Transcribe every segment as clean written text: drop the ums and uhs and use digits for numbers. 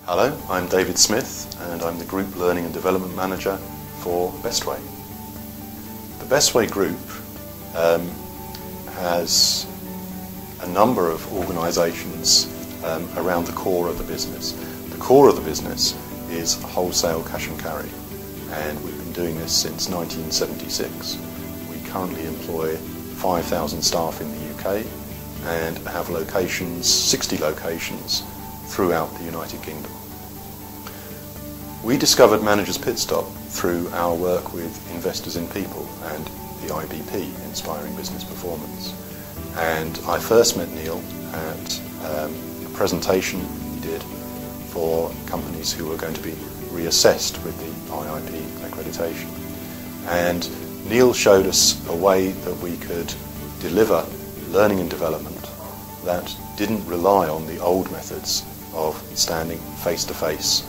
Hello, I'm David Smith and I'm the Group Learning and Development Manager for Bestway. The Bestway Group has a number of organisations around the core of the business. The core of the business is wholesale cash and carry, and we've been doing this since 1976. We currently employ 5,000 staff in the UK and have 60 locations throughout the United Kingdom. We discovered Managers Pit Stop through our work with Investors in People and the IBP, Inspiring Business Performance. And I first met Neil at a presentation he did for companies who were going to be reassessed with the IIP accreditation. And Neil showed us a way that we could deliver learning and development that didn't rely on the old methods of standing face to face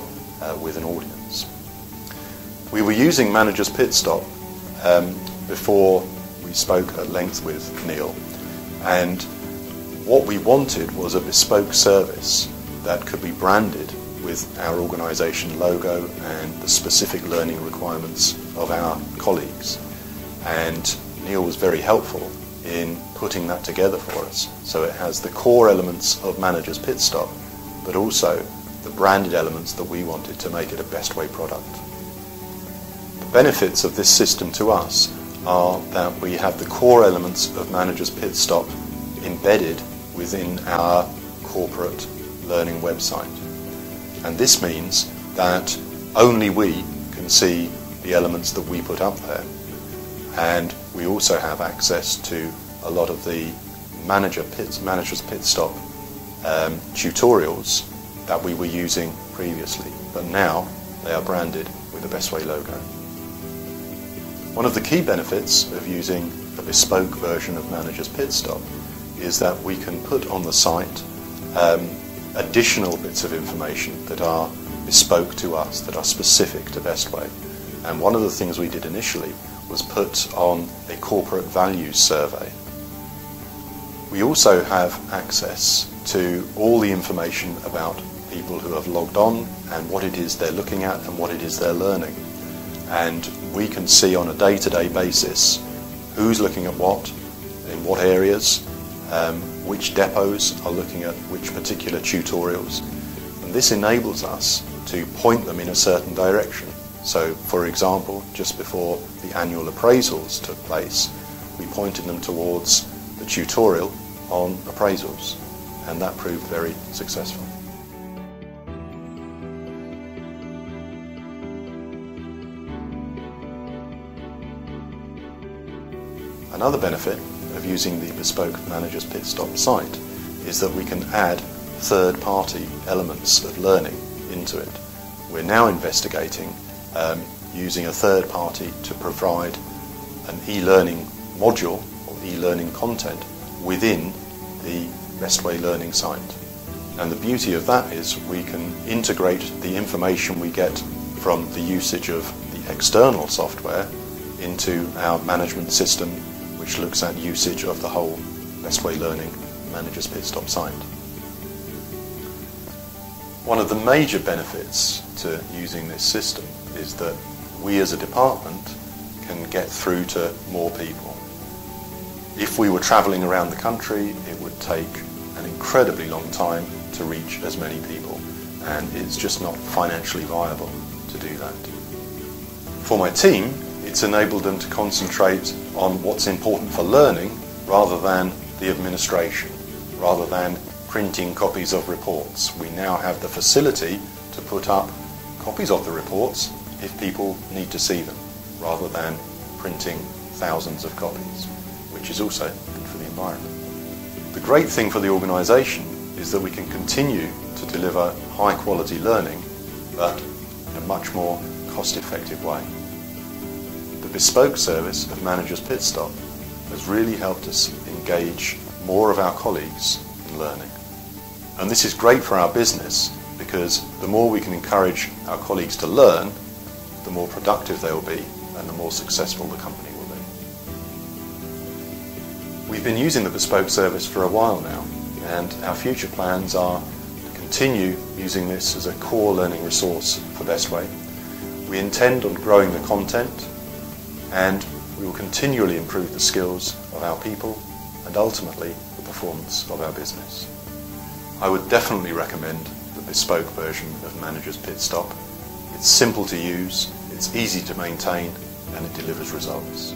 with an audience. We were using Managers Pit Stop before we spoke at length with Neil, and what we wanted was a bespoke service that could be branded with our organisation logo and the specific learning requirements of our colleagues. And Neil was very helpful in putting that together for us. So it has the core elements of Managers Pit Stop, but also the branded elements that we wanted to make it a Bestway product. The benefits of this system to us are that we have the core elements of Managers Pit Stop embedded within our corporate learning website. And this means that only we can see the elements that we put up there. And we also have access to a lot of the Managers Pit Stop tutorials that we were using previously, but now they are branded with the Bestway logo. One of the key benefits of using a bespoke version of Managers Pit Stop is that we can put on the site additional bits of information that are bespoke to us, that are specific to Bestway. And one of the things we did initially was put on a corporate values survey. We also have access to all the information about people who have logged on and what it is they're looking at and what it is they're learning. And we can see on a day-to-day basis who's looking at what, in what areas, which depots are looking at which particular tutorials. And this enables us to point them in a certain direction. So, for example, just before the annual appraisals took place, we pointed them towards the tutorial on appraisals, and that proved very successful. Another benefit of using the bespoke Managers Pit Stop site is that we can add third-party elements of learning into it. We're now investigating using a third party to provide an e-learning module or e-learning content within the Bestway learning site. And the beauty of that is we can integrate the information we get from the usage of the external software into our management system, which looks at usage of the whole Bestway Learning Managers Pit Stop site. One of the major benefits to using this system is that we as a department can get through to more people. If we were travelling around the country, it would take an incredibly long time to reach as many people, and it's just not financially viable to do that. For my team, it's enabled them to concentrate on what's important for learning rather than the administration, rather than printing copies of reports. We now have the facility to put up copies of the reports if people need to see them, rather than printing thousands of copies, which is also good for the environment. The great thing for the organisation is that we can continue to deliver high quality learning, but in a much more cost-effective way. The bespoke service of Managers Pit Stop has really helped us engage more of our colleagues in learning. And this is great for our business, because the more we can encourage our colleagues to learn, the more productive they will be and the more successful the company will be. We've been using the bespoke service for a while now, and our future plans are to continue using this as a core learning resource for Bestway. We intend on growing the content, and we will continually improve the skills of our people and ultimately the performance of our business. I would definitely recommend the bespoke version of Manager's Pit Stop. It's simple to use, it's easy to maintain, and it delivers results.